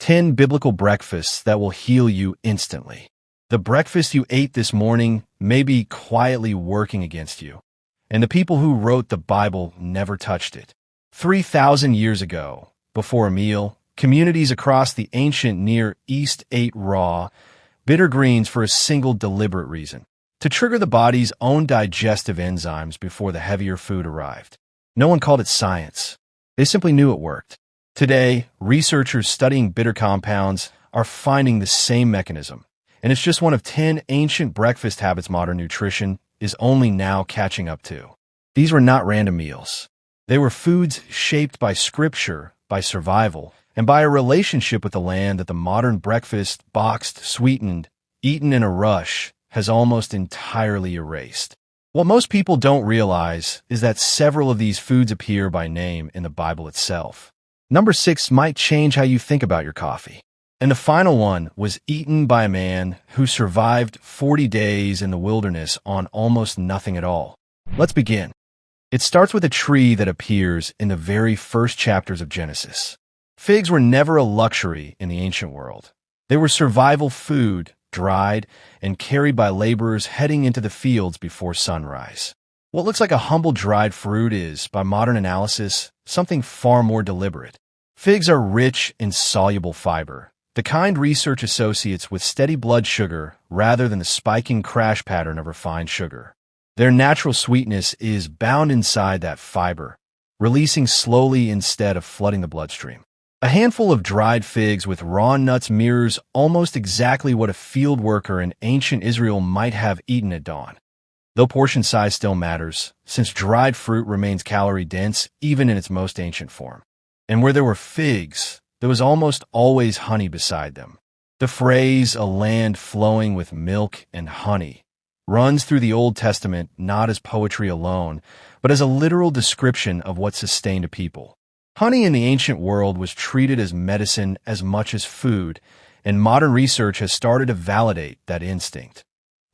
10 biblical breakfasts that will heal you instantly. The breakfast you ate this morning may be quietly working against you, and the people who wrote the Bible never touched it. 3,000 years ago, before a meal, communities across the ancient Near East ate raw, bitter greens for a single deliberate reason: to trigger the body's own digestive enzymes before the heavier food arrived. No one called it science. They simply knew it worked. Today, researchers studying bitter compounds are finding the same mechanism, and it's just one of 10 ancient breakfast habits modern nutrition is only now catching up to. These were not random meals. They were foods shaped by scripture, by survival, and by a relationship with the land that the modern breakfast, boxed, sweetened, eaten in a rush, has almost entirely erased. What most people don't realize is that several of these foods appear by name in the Bible itself. Number 6 might change how you think about your coffee. And the final one was eaten by a man who survived 40 days in the wilderness on almost nothing at all. Let's begin. It starts with a tree that appears in the very first chapters of Genesis. Figs were never a luxury in the ancient world. They were survival food, dried and carried by laborers heading into the fields before sunrise. What looks like a humble dried fruit is, by modern analysis, something far more deliberate. Figs are rich in soluble fiber, the kind research associates with steady blood sugar rather than the spiking crash pattern of refined sugar. Their natural sweetness is bound inside that fiber, releasing slowly instead of flooding the bloodstream. A handful of dried figs with raw nuts mirrors almost exactly what a field worker in ancient Israel might have eaten at dawn. Though portion size still matters, since dried fruit remains calorie-dense even in its most ancient form. And where there were figs, there was almost always honey beside them. The phrase, "a land flowing with milk and honey," runs through the Old Testament not as poetry alone, but as a literal description of what sustained a people. Honey in the ancient world was treated as medicine as much as food, and modern research has started to validate that instinct.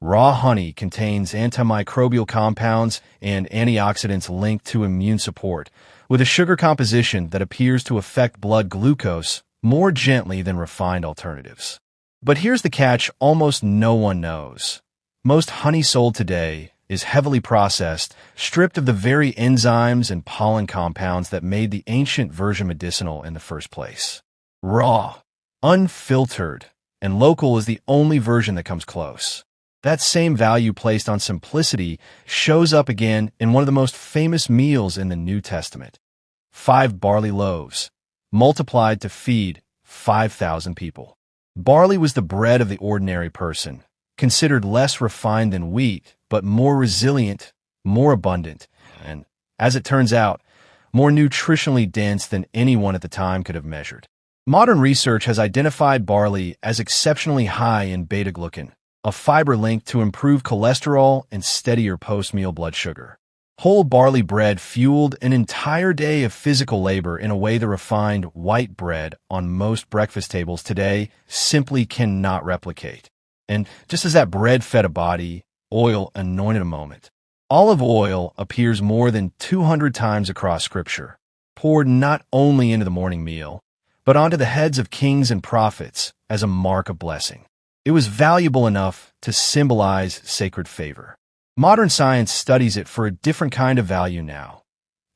Raw honey contains antimicrobial compounds and antioxidants linked to immune support, with a sugar composition that appears to affect blood glucose more gently than refined alternatives. But here's the catch almost no one knows. Most honey sold today is heavily processed, stripped of the very enzymes and pollen compounds that made the ancient version medicinal in the first place. Raw, unfiltered, and local is the only version that comes close. That same value placed on simplicity shows up again in one of the most famous meals in the New Testament. 5 barley loaves, multiplied to feed 5,000 people. Barley was the bread of the ordinary person, considered less refined than wheat, but more resilient, more abundant, and, as it turns out, more nutritionally dense than anyone at the time could have measured. Modern research has identified barley as exceptionally high in beta-glucan, a fiber linked to improve cholesterol and steadier post-meal blood sugar. Whole barley bread fueled an entire day of physical labor in a way the refined white bread on most breakfast tables today simply cannot replicate. And just as that bread fed a body, oil anointed a moment. Olive oil appears more than 200 times across Scripture, poured not only into the morning meal, but onto the heads of kings and prophets as a mark of blessing. It was valuable enough to symbolize sacred favor. Modern science studies it for a different kind of value now.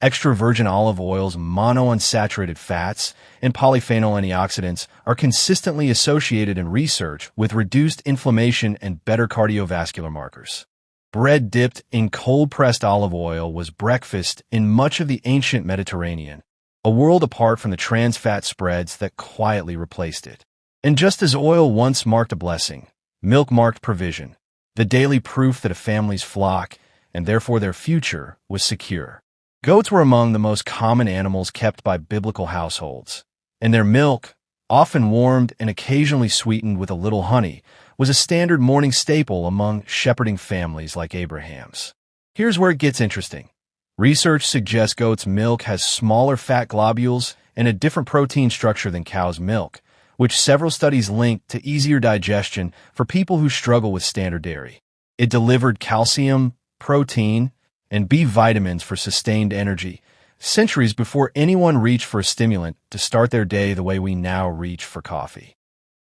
Extra virgin olive oil's monounsaturated fats and polyphenol antioxidants are consistently associated in research with reduced inflammation and better cardiovascular markers. Bread dipped in cold-pressed olive oil was breakfast in much of the ancient Mediterranean, a world apart from the trans fat spreads that quietly replaced it. And just as oil once marked a blessing, milk marked provision, the daily proof that a family's flock, and therefore their future, was secure. Goats were among the most common animals kept by biblical households, and their milk, often warmed and occasionally sweetened with a little honey, was a standard morning staple among shepherding families like Abraham's. Here's where it gets interesting. Research suggests goat's milk has smaller fat globules and a different protein structure than cow's milk, which several studies link to easier digestion for people who struggle with standard dairy. It delivered calcium, protein, and B vitamins for sustained energy, centuries before anyone reached for a stimulant to start their day the way we now reach for coffee.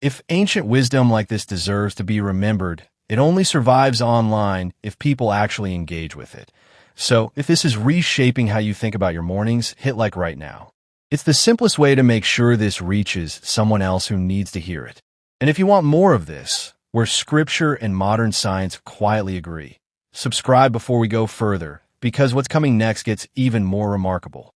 If ancient wisdom like this deserves to be remembered, it only survives online if people actually engage with it. So, if this is reshaping how you think about your mornings, hit like right now. It's the simplest way to make sure this reaches someone else who needs to hear it. And if you want more of this, where scripture and modern science quietly agree, subscribe before we go further, because what's coming next gets even more remarkable.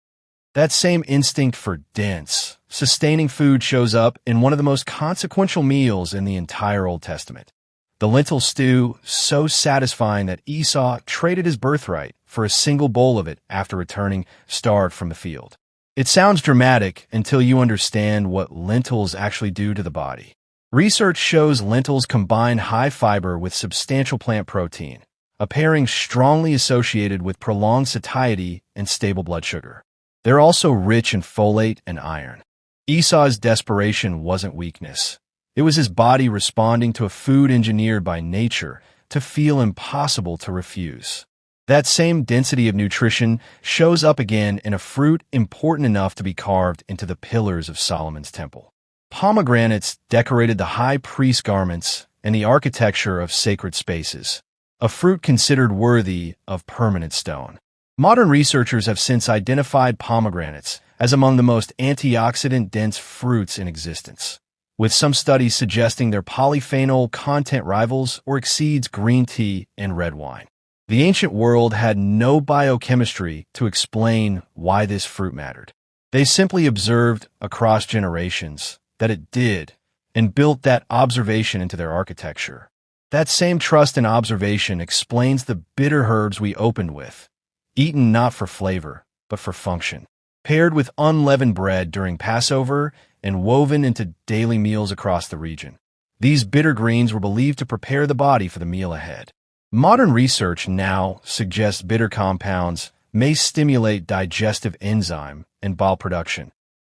That same instinct for dense, sustaining food shows up in one of the most consequential meals in the entire Old Testament. The lentil stew, so satisfying that Esau traded his birthright for a single bowl of it after returning starved from the field. It sounds dramatic until you understand what lentils actually do to the body. Research shows lentils combine high fiber with substantial plant protein, a pairing strongly associated with prolonged satiety and stable blood sugar. They're also rich in folate and iron. Esau's desperation wasn't weakness. It was his body responding to a food engineered by nature to feel impossible to refuse. That same density of nutrition shows up again in a fruit important enough to be carved into the pillars of Solomon's temple. Pomegranates decorated the high priest garments and the architecture of sacred spaces, a fruit considered worthy of permanent stone. Modern researchers have since identified pomegranates as among the most antioxidant-dense fruits in existence, with some studies suggesting their polyphenol content rivals or exceeds green tea and red wine. The ancient world had no biochemistry to explain why this fruit mattered. They simply observed across generations that it did and built that observation into their architecture. That same trust in observation explains the bitter herbs we opened with, eaten not for flavor, but for function, paired with unleavened bread during Passover and woven into daily meals across the region. These bitter greens were believed to prepare the body for the meal ahead. Modern research now suggests bitter compounds may stimulate digestive enzyme and bile production,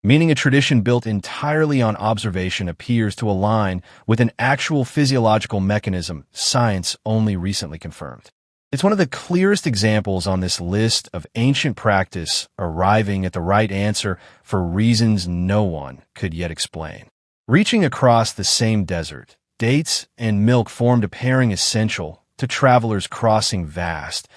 meaning a tradition built entirely on observation appears to align with an actual physiological mechanism science only recently confirmed. It's one of the clearest examples on this list of ancient practice arriving at the right answer for reasons no one could yet explain. Reaching across the same desert, dates and milk formed a pairing essential to travelers crossing vast,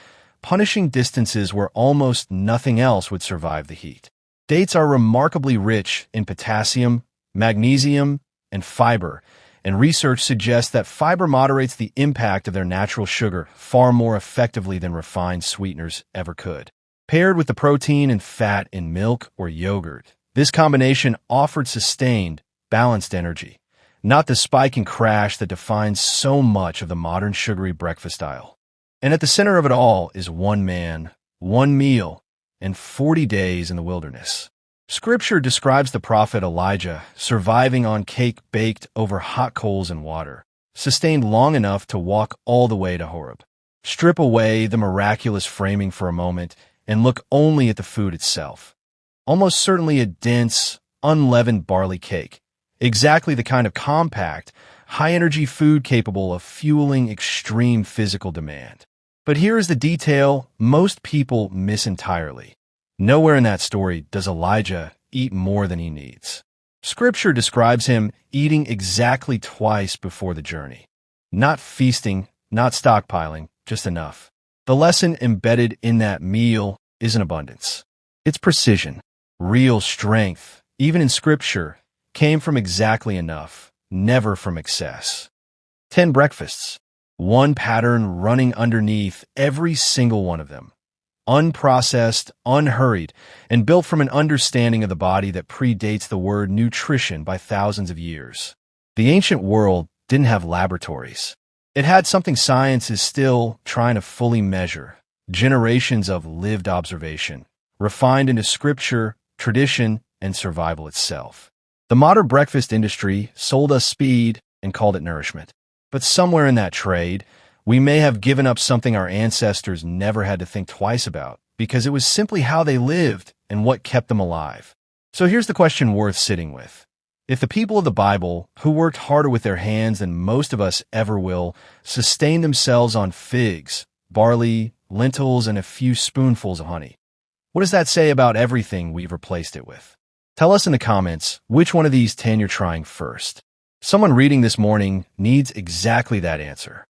punishing distances where almost nothing else would survive the heat. Dates are remarkably rich in potassium, magnesium, and fiber, and research suggests that fiber moderates the impact of their natural sugar far more effectively than refined sweeteners ever could. Paired with the protein and fat in milk or yogurt, this combination offered sustained, balanced energy, not the spike and crash that defines so much of the modern sugary breakfast aisle. And at the center of it all is one man, one meal, and 40 days in the wilderness. Scripture describes the prophet Elijah surviving on cake baked over hot coals and water, sustained long enough to walk all the way to Horeb. Strip away the miraculous framing for a moment and look only at the food itself. Almost certainly a dense, unleavened barley cake, exactly the kind of compact, high-energy food capable of fueling extreme physical demand. But here is the detail most people miss entirely. Nowhere in that story does Elijah eat more than he needs. Scripture describes him eating exactly twice before the journey. Not feasting, not stockpiling, just enough. The lesson embedded in that meal isn't abundance. It's precision. Real strength, even in Scripture, came from exactly enough, never from excess. 10 breakfasts. One pattern running underneath every single one of them. Unprocessed, unhurried, and built from an understanding of the body that predates the word nutrition by thousands of years. The ancient world didn't have laboratories. It had something science is still trying to fully measure: generations of lived observation, refined into scripture, tradition, and survival itself. The modern breakfast industry sold us speed and called it nourishment. But somewhere in that trade, we may have given up something our ancestors never had to think twice about, because it was simply how they lived and what kept them alive. So here's the question worth sitting with. If the people of the Bible, who worked harder with their hands than most of us ever will, sustained themselves on figs, barley, lentils, and a few spoonfuls of honey, What does that say about everything we've replaced it with? Tell us in the comments which one of these 10 you're trying first. Someone reading this morning needs exactly that answer.